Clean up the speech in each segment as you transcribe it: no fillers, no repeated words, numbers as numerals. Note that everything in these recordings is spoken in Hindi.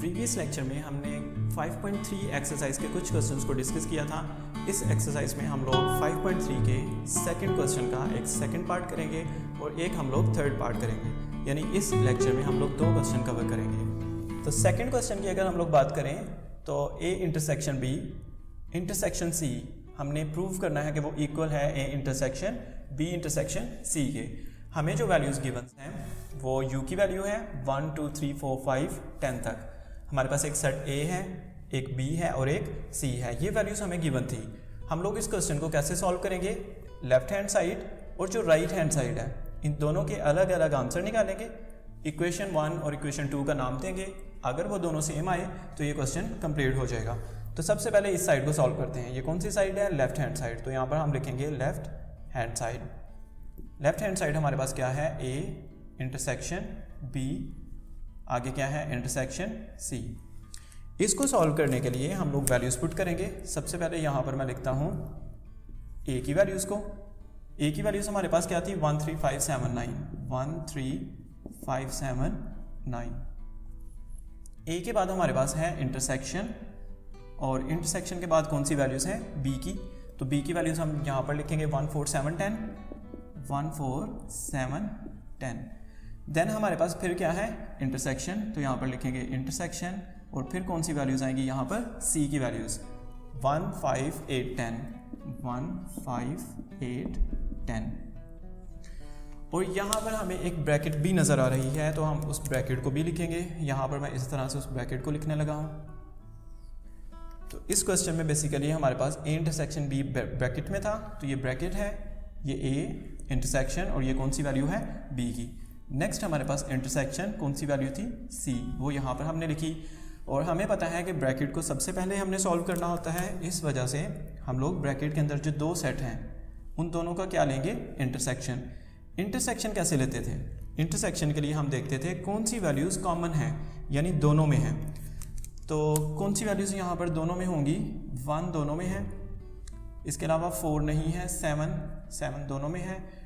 प्रीवियस लेक्चर में हमने 5.3 एक्सरसाइज के कुछ क्वेश्चंस को डिस्कस किया था। इस एक्सरसाइज में हम लोग 5.3 के सेकंड क्वेश्चन का एक सेकंड पार्ट करेंगे और एक हम लोग थर्ड पार्ट करेंगे, यानी इस लेक्चर में हम लोग 2 क्वेश्चन कवर करेंगे। तो सेकंड क्वेश्चन की अगर हम लोग बात करें तो A intersection B intersection C हमने प्रूव करना है कि वो इक्वल है A intersection B intersection C के। हमें जो वैल्यूज़ गिवन हैं वो U की वैल्यू है 1 2 3 4 5 10 तक। हमारे पास एक सेट A है, एक B है और एक C है। ये वैल्यूज़ हमें गिवन थी। हम लोग इस क्वेश्चन को कैसे सॉल्व करेंगे? लेफ्ट हैंड साइड और जो राइट हैंड साइड है इन दोनों के अलग अलग आंसर निकालेंगे। इक्वेशन 1 और इक्वेशन 2 का नाम देंगे। अगर वो दोनों सेम आए तो ये क्वेश्चन कंप्लीट हो जाएगा। तो सबसे पहले इस साइड को सॉल्व करते हैं। ये कौन सी साइड है? Left hand side. तो यहाँ पर हम लिखेंगे left hand side. Left hand side हमारे पास क्या है? A इंटरसेक्शन B, आगे क्या है? Intersection C। इसको सॉल्व करने के लिए हम लोग वैल्यूज़ पुट करेंगे। सबसे पहले यहाँ पर मैं लिखता हूँ A की वैल्यूज़ को। A की वैल्यूज़ हमारे पास क्या थी? 13579 13579। A के बाद हमारे पास है इंटरसेक्शन और इंटरसेक्शन के बाद कौन सी वैल्यूज़ हैं? B की। तो B की वैल्यूज़ हम यहाँ पर लिखेंगे 14710 14710। देन हमारे पास फिर क्या है? इंटरसेक्शन। तो यहाँ पर लिखेंगे इंटरसेक्शन और फिर कौन सी वैल्यूज़ आएंगी यहाँ पर? C की वैल्यूज़ 15810 15810। और यहाँ पर हमें एक ब्रैकेट भी नज़र आ रही है तो हम उस ब्रैकेट को भी लिखेंगे। यहाँ पर मैं इस तरह से उस ब्रैकेट को लिखने लगा हूँ। तो इस क्वेश्चन में बेसिकली हमारे पास A इंटरसेक्शन B ब्रैकेट में था, तो ये ब्रैकेट है, ये A इंटरसेक्शन और ये कौन सी वैल्यू है? B की। नेक्स्ट हमारे पास इंटरसेक्शन कौन सी वैल्यू थी? C, वो यहाँ पर हमने लिखी। और हमें पता है कि ब्रैकेट को सबसे पहले हमने सॉल्व करना होता है, इस वजह से हम लोग ब्रैकेट के अंदर जो 2 सेट हैं उन दोनों का क्या लेंगे? इंटरसेक्शन। इंटरसेक्शन कैसे लेते थे? इंटरसेक्शन के लिए हम देखते थे कौन सी वैल्यूज़ कॉमन है, यानी दोनों में है। तो कौन सी वैल्यूज़ यहाँ पर दोनों में होंगी? 1 दोनों में है, इसके अलावा 4 नहीं है, 7 दोनों में है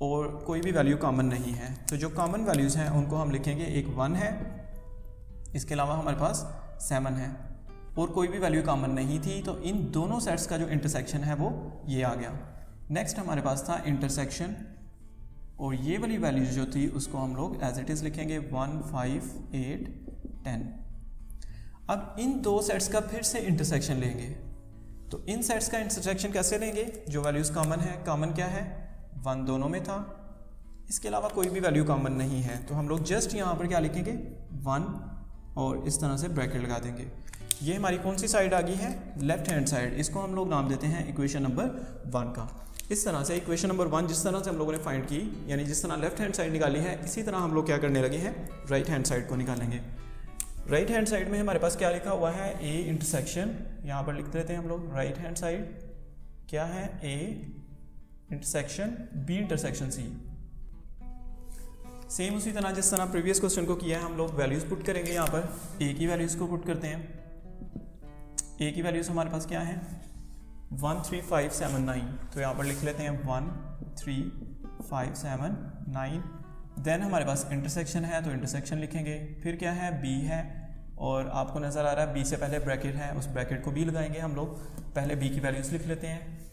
और कोई भी वैल्यू कॉमन नहीं है। तो जो कॉमन वैल्यूज़ हैं उनको हम लिखेंगे, एक 1 है, इसके अलावा हमारे पास 7 है और कोई भी वैल्यू कॉमन नहीं थी। तो इन दोनों सेट्स का जो इंटरसेक्शन है वो ये आ गया। नेक्स्ट हमारे पास था इंटरसेक्शन और ये वाली वैल्यूज जो थी उसको हम लोग एज इट इज़ लिखेंगे 15810। अब इन 2 सेट्स का फिर से इंटरसेक्शन लेंगे। तो इन सेट्स का इंटरसेक्शन कैसे लेंगे? जो वैल्यूज़ कॉमन है, कॉमन क्या है? 1 दोनों में था, इसके अलावा कोई भी वैल्यू कॉमन नहीं है। तो हम लोग जस्ट यहाँ पर क्या लिखेंगे? 1 और इस तरह से ब्रैकेट लगा देंगे। ये हमारी कौन सी साइड आ गई है? Left hand side. इसको हम लोग नाम देते हैं इक्वेशन नंबर 1 का। इस तरह से इक्वेशन नंबर 1 जिस तरह से हम लोगों ने फाइंड की, यानी जिस तरह लेफ्ट हैंड साइड निकाली है, इसी तरह हम लोग क्या करने लगे हैं? राइट हैंड साइड को निकालेंगे। राइट हैंड साइड में हमारे पास क्या लिखा हुआ है? A intersection. यहाँ पर लिख देते हैं हम लोग राइट हैंड साइड क्या है? A intersection B intersection C। Same उसी तरह जिस तरह प्रीवियस क्वेश्चन को किया है, हम लोग वैल्यूज़ पुट करेंगे। यहाँ पर A की वैल्यूज़ को पुट करते हैं। A की वैल्यूज़ हमारे पास क्या है? 13579। तो यहाँ पर लिख लेते हैं 13579। देन हमारे पास इंटरसेक्शन है तो इंटरसेक्शन लिखेंगे। फिर क्या है? B है और आपको नज़र आ रहा है B से पहले ब्रैकेट है, उस ब्रैकेट को भी लगाएंगे हम लोग। पहले B की वैल्यूज़ लिख लेते हैं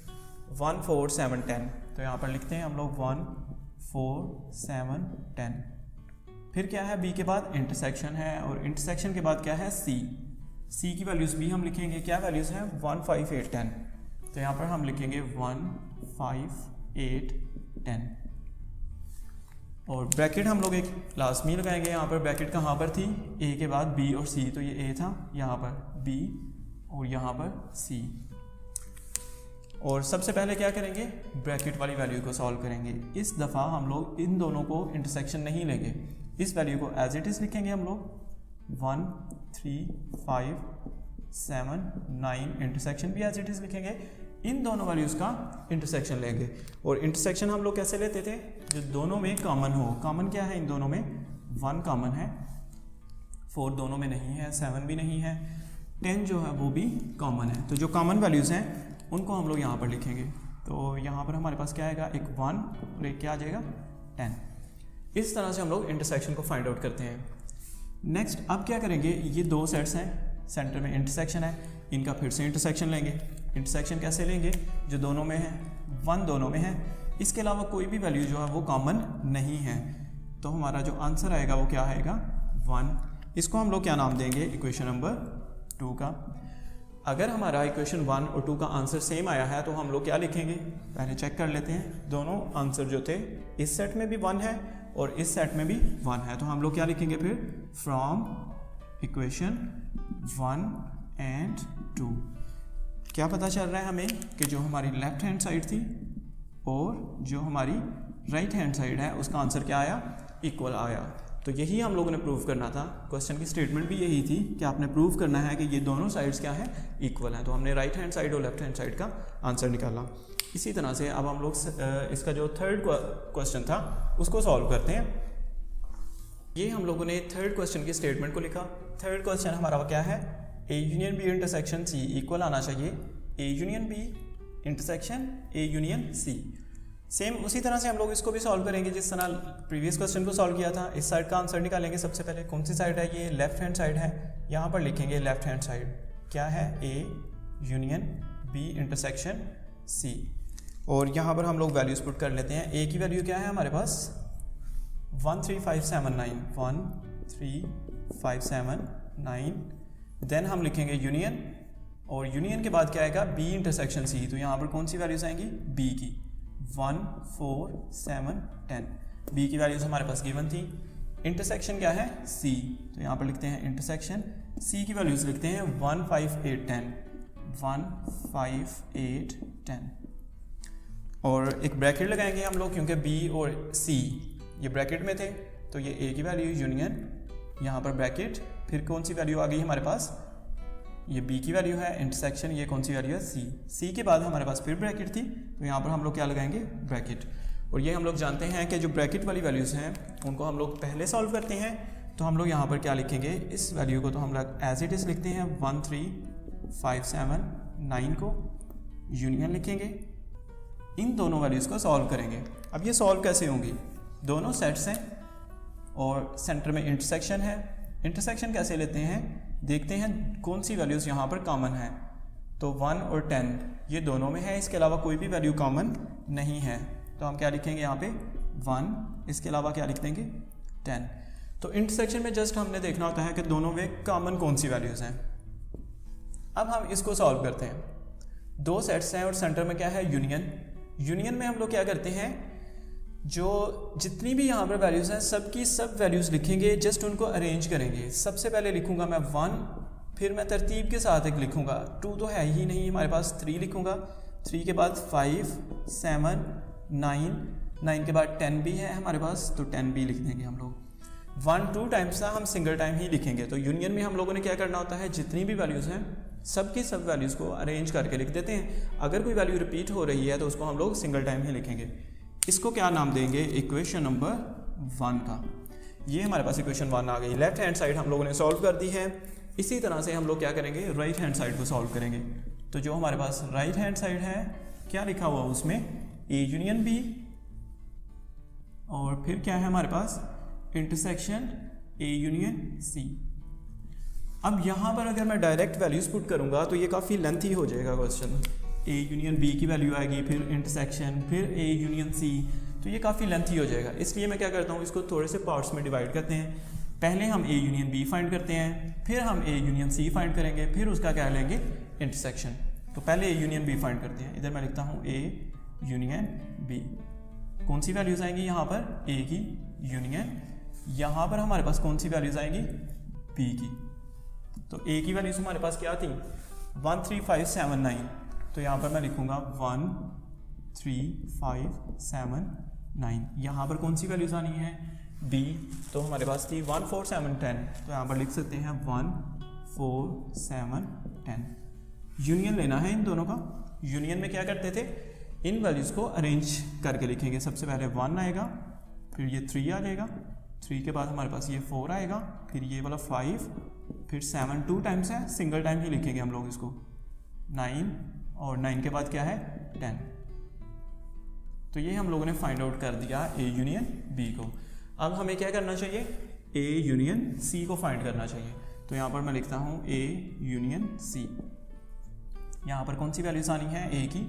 14710। तो यहाँ पर लिखते हैं हम लोग 14710। फिर क्या है? B के बाद इंटरसेक्शन है और इंटरसेक्शन के बाद क्या है? C की वैल्यूज़ भी हम लिखेंगे। क्या वैल्यूज़ हैं? 15810। तो यहाँ पर हम लिखेंगे 15810 और ब्रैकेट हम लोग एक लाजमी लगाएंगे। यहाँ पर ब्रैकेट कहाँ पर थी? A के बाद B और C। तो ये A था, यहाँ पर B और यहाँ पर C। और सबसे पहले क्या करेंगे? ब्रैकेट वाली वैल्यू को सॉल्व करेंगे। इस दफ़ा हम लोग इन दोनों को इंटरसेक्शन नहीं लेंगे, इस वैल्यू को एज इट इज़ लिखेंगे हम लोग 13579। इंटरसेक्शन भी एज इट इज़ लिखेंगे। इन दोनों वैल्यूज़ का इंटरसेक्शन लेंगे। और इंटरसेक्शन हम लोग कैसे लेते थे? जो दोनों में कॉमन हो। कॉमन क्या है? इन दोनों में 1 कॉमन है, 4 दोनों में नहीं है, 7 भी नहीं है, 10 जो है वो भी कॉमन है। तो जो कॉमन वैल्यूज़ हैं उनको हम लोग यहाँ पर लिखेंगे। तो यहाँ पर हमारे पास क्या आएगा? एक 1 और एक क्या आ जाएगा? 10। इस तरह से हम लोग इंटरसेक्शन को फाइंड आउट करते हैं। नेक्स्ट अब क्या करेंगे, ये दो सेट्स हैं, सेंटर में इंटरसेक्शन है, इनका फिर से इंटरसेक्शन लेंगे। इंटरसेक्शन कैसे लेंगे, जो दोनों में है 1 दोनों में है, इसके अलावा कोई भी वैल्यू जो है वो कॉमन नहीं है, तो हमारा जो आंसर आएगा वो क्या आएगा 1। इसको हम लोग क्या नाम देंगे, इक्वेशन नंबर 2 का। अगर हमारा इक्वेशन 1 और 2 का आंसर सेम आया है तो हम लोग क्या लिखेंगे, पहले चेक कर लेते हैं। दोनों आंसर जो थे इस सेट में भी 1 है और इस सेट में भी 1 है, तो हम लोग क्या लिखेंगे फिर, फ्रॉम इक्वेशन 1 एंड 2 क्या पता चल रहा है हमें कि जो हमारी लेफ्ट हैंड साइड थी और जो हमारी राइट हैंड साइड है उसका आंसर क्या आया, इक्वल आया। तो यही हम लोगों ने प्रूव करना था। क्वेश्चन की स्टेटमेंट भी यही थी कि आपने प्रूव करना है कि ये दोनों साइड्स क्या है, इक्वल हैं। तो हमने राइट हैंड साइड और लेफ्ट हैंड साइड का आंसर निकाला। इसी तरह से अब हम लोग इसका जो थर्ड क्वेश्चन था उसको सॉल्व करते हैं। ये हम लोगों ने थर्ड क्वेश्चन की स्टेटमेंट को लिखा। थर्ड क्वेश्चन हमारा क्या है, A union B intersection C equal आना चाहिए A union B intersection A union C. Same उसी तरह से हम लोग इसको भी सॉल्व करेंगे जिस तरह प्रीवियस क्वेश्चन को सॉल्व किया था। इस साइड का आंसर निकालेंगे। सबसे पहले कौन सी साइड है, ये लेफ्ट हैंड साइड है, यहाँ पर लिखेंगे लेफ्ट हैंड साइड क्या है, A union B intersection C, और यहाँ पर हम लोग वैल्यूज पुट कर लेते हैं। ए की वैल्यू क्या है हमारे पास 13579 13579। देन हम लिखेंगे यूनियन, और यूनियन के बाद क्या आएगा, बी इंटरसेक्शन सी। तो यहाँ पर कौन सी वैल्यूज आएंगी, बी की 1 4 7 10। बी की वैल्यूज हमारे पास गिवन थी। इंटरसेक्शन क्या है, सी, तो यहाँ पर लिखते हैं इंटरसेक्शन। सी की वैल्यूज लिखते हैं 1 5 8 10 1 5 8 10, और एक ब्रैकेट लगाएंगे हम लोग क्योंकि बी और सी ये ब्रैकेट में थे। तो ये ए की वैल्यू यूनियन, यहाँ पर ब्रैकेट, फिर कौन सी वैल्यू आ गई हमारे पास, ये बी की वैल्यू है, इंटरसेक्शन ये कौन सी वैल्यू है, सी। सी के बाद हमारे पास फिर ब्रैकेट थी, तो यहाँ पर हम लोग क्या लगाएंगे, ब्रैकेट। और ये हम लोग जानते हैं कि जो ब्रैकेट वाली वैल्यूज़ हैं उनको हम लोग पहले सॉल्व करते हैं। तो हम लोग यहाँ पर क्या लिखेंगे, इस वैल्यू को तो हम लोग एज इट इज़ लिखते हैं 13579 को यूनियन लिखेंगे। इन दोनों वैल्यूज़ को सॉल्व करेंगे। अब ये सॉल्व कैसे होंगी, दोनों सेट्स हैं और सेंटर में इंटरसेक्शन है। इंटरसेक्शन कैसे लेते हैं, देखते हैं कौन सी वैल्यूज़ यहाँ पर कॉमन है। तो 1 और 10 ये दोनों में है, इसके अलावा कोई भी वैल्यू कॉमन नहीं है। तो हम क्या लिखेंगे यहाँ पे 1, इसके अलावा क्या लिख देंगे 10। तो इंटरसेक्शन में जस्ट हमने देखना होता है कि दोनों में कॉमन कौन सी वैल्यूज़ हैं। अब हम इसको सॉल्व करते हैं। दो सेट्स हैं और सेंटर में क्या है, यूनियन। यूनियन में हम लोग क्या करते हैं, जो जितनी भी यहाँ पर वैल्यूज़ हैं सबकी सब वैल्यूज़ लिखेंगे, जस्ट उनको अरेंज करेंगे। सबसे पहले लिखूँगा मैं 1, फिर मैं तरतीब के साथ एक लिखूँगा, 2 तो है ही नहीं हमारे पास, 3 लिखूँगा, 3 के बाद 5 7 9 9 के बाद 10 भी है हमारे पास, तो 10 भी लिख देंगे हम लोग। 1 2 टाइम्स था, हम सिंगल टाइम ही लिखेंगे। तो यूनियन में हम लोगों ने क्या करना होता है, जितनी भी वैल्यूज़ हैं सबकी सब वैल्यूज़ को अरेंज करके लिख देते हैं। अगर कोई वैल्यू रिपीट हो रही है तो उसको हम लोग सिंगल टाइम ही लिखेंगे। इसको क्या नाम देंगे, इक्वेशन नंबर 1 का। ये हमारे पास इक्वेशन 1 आ गई। लेफ्ट हैंड साइड हम लोगों ने सॉल्व कर दी है। इसी तरह से हम लोग क्या करेंगे, राइट हैंड साइड को सॉल्व करेंगे। तो जो हमारे पास राइट हैंड साइड है क्या लिखा हुआ उसमें, ए यूनियन बी, और फिर क्या है हमारे पास इंटरसेक्शन ए यूनियन सी। अब यहाँ पर अगर मैं डायरेक्ट वैल्यूज पुट करूँगा तो ये काफ़ी लेंथी हो जाएगा क्वेश्चन। ए यूनियन बी की वैल्यू आएगी, फिर इंटरसेक्शन, फिर ए यूनियन सी, तो ये काफ़ी लेंथी हो जाएगा। इसलिए मैं क्या करता हूँ, इसको थोड़े से पार्ट्स में डिवाइड करते हैं। पहले हम ए यूनियन बी फाइंड करते हैं, फिर हम ए यूनियन सी फाइंड करेंगे, फिर उसका क्या लेंगे, इंटरसेक्शन। तो पहले ए यूनियन बी फाइंड करते हैं। इधर मैं लिखता हूँ ए यूनियन बी। कौन सी वैल्यूज़ आएंगी यहाँ पर, ए की यूनियन, यहाँ पर हमारे पास कौन सी वैल्यूज़ आएंगी, बी की। तो ए की वैल्यूज़ हमारे पास क्या थी 13579, तो यहाँ पर मैं लिखूँगा 13579। यहाँ पर कौन सी वैल्यूज़ आनी है, बी, तो हमारे पास थी 14710, तो यहाँ पर लिख सकते हैं 14710। यूनियन लेना है इन दोनों का। यूनियन में क्या करते थे, इन वैल्यूज़ को अरेंज करके लिखेंगे। सबसे पहले 1 आएगा, फिर ये 3 आ जाएगा, 3 के बाद हमारे पास ये 4 आएगा, फिर ये वाला 5, फिर 7 2 टाइम्स है, सिंगल टाइम ही लिखेंगे हम लोग इसको, 9, और 9 के बाद क्या है 10। तो ये हम लोगों ने फाइंड आउट कर दिया ए यूनियन बी को। अब हमें क्या करना चाहिए, ए यूनियन सी को फाइंड करना चाहिए। तो यहाँ पर मैं लिखता हूँ ए यूनियन सी। यहाँ पर कौन सी वैल्यूज आनी है, ए की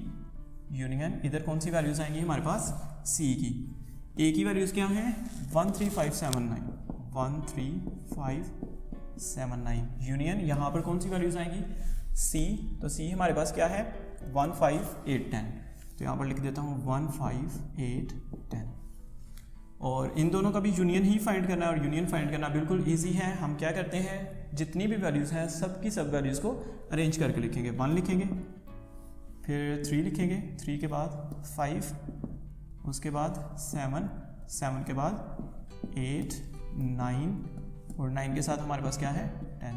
यूनियन, इधर कौन सी वैल्यूज आएंगी हमारे पास, सी की। ए की वैल्यूज क्या हैं 13579, 13579 यूनियन, यहाँ पर कौन सी वैल्यूज आएंगी, सी, तो सी हमारे पास क्या है 15810, तो यहाँ पर लिख देता हूँ 15810। और इन दोनों का भी यूनियन ही फाइंड करना है, और यूनियन फाइंड करना बिल्कुल इजी है। हम क्या करते हैं, जितनी भी वैल्यूज़ हैं सब की सब वैल्यूज़ को अरेंज करके लिखेंगे। 1 लिखेंगे, फिर 3 लिखेंगे, 3 के बाद 5, उसके बाद 7, 7 के बाद 8, 9, और 9 के साथ हमारे पास क्या है 10।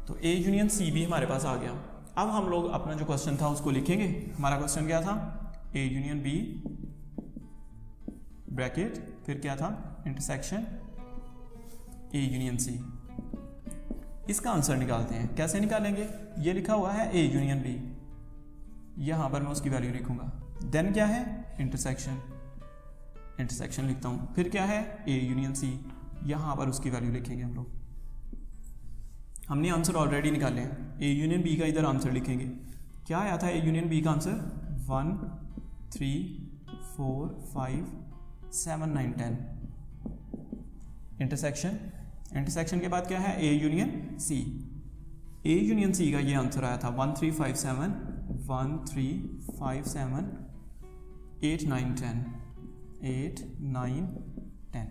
तो ए यूनियन सी भी हमारे पास आ गया। अब हम लोग अपना जो क्वेश्चन था उसको लिखेंगे। हमारा क्वेश्चन क्या था, ए यूनियन बी ब्रैकेट, फिर क्या था इंटरसेक्शन ए यूनियन सी। इसका आंसर निकालते हैं। कैसे निकालेंगे, ये लिखा हुआ है ए यूनियन बी, यहां पर मैं उसकी वैल्यू लिखूंगा। देन क्या है इंटरसेक्शन, इंटरसेक्शन लिखता हूं, फिर क्या है ए यूनियन सी, यहां पर उसकी वैल्यू लिखेंगे हम लोग। हमने आंसर ऑलरेडी निकाले हैं। ए यूनियन बी का इधर आंसर लिखेंगे। क्या आया था ए यूनियन बी का आंसर 1 3 4 5 7 9 10। इंटरसेक्शन, इंटरसेक्शन के बाद क्या है A union C. A union सी का ये आंसर आया था 1357 1357 8 9 10 8 9 10।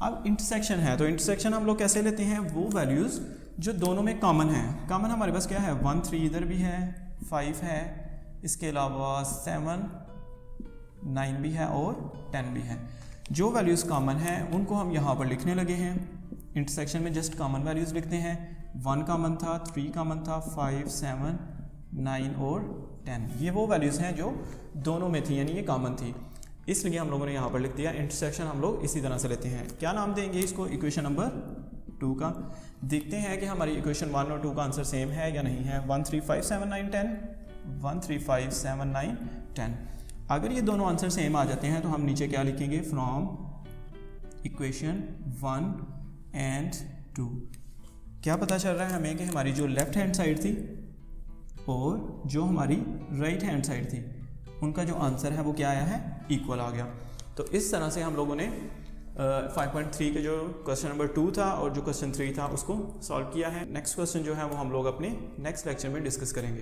अब इंटरसेक्शन है, तो इंटरसेक्शन हम लोग कैसे लेते हैं, वो वैल्यूज़ जो दोनों में कॉमन है। कॉमन हमारे पास क्या है 1 3 इधर भी है, 5 है, इसके अलावा 7 9 भी है और 10 भी है। जो वैल्यूज़ कॉमन है उनको हम यहाँ पर लिखने लगे हैं। इंटरसेक्शन में जस्ट कॉमन वैल्यूज़ लिखते हैं। 1 कॉमन था, 3 कॉमन था, 5 7 9 और 10, ये वो वैल्यूज़ हैं जो दोनों में थी, यानी ये कॉमन थी, इसलिए हम लोगों ने यहाँ पर लिख दिया। इंटरसेक्शन हम लोग इसी तरह से लेते हैं। क्या नाम देंगे इसको, इक्वेशन नंबर 2 का। देखते हैं कि हमारी इक्वेशन 1 और 2 का आंसर सेम है या नहीं है। 1 3 5 7 9 10, 1 3 5 7 9 10। अगर ये दोनों आंसर सेम आ जाते हैं तो हम नीचे क्या लिखेंगे, फ्रॉम इक्वेशन 1 एंड 2। क्या पता चल रहा है हमें कि हमारी जो लेफ्ट हैंड साइड थी और जो हमारी राइट हैंड साइड थी उनका जो आंसर है वो क्या आया है, इक्वल आ गया। तो इस तरह से हम लोगों ने 5.3 के जो क्वेश्चन नंबर 2 था और जो क्वेश्चन 3 था उसको सॉल्व किया है। नेक्स्ट क्वेश्चन जो है वो हम लोग अपने नेक्स्ट लेक्चर में डिस्कस करेंगे।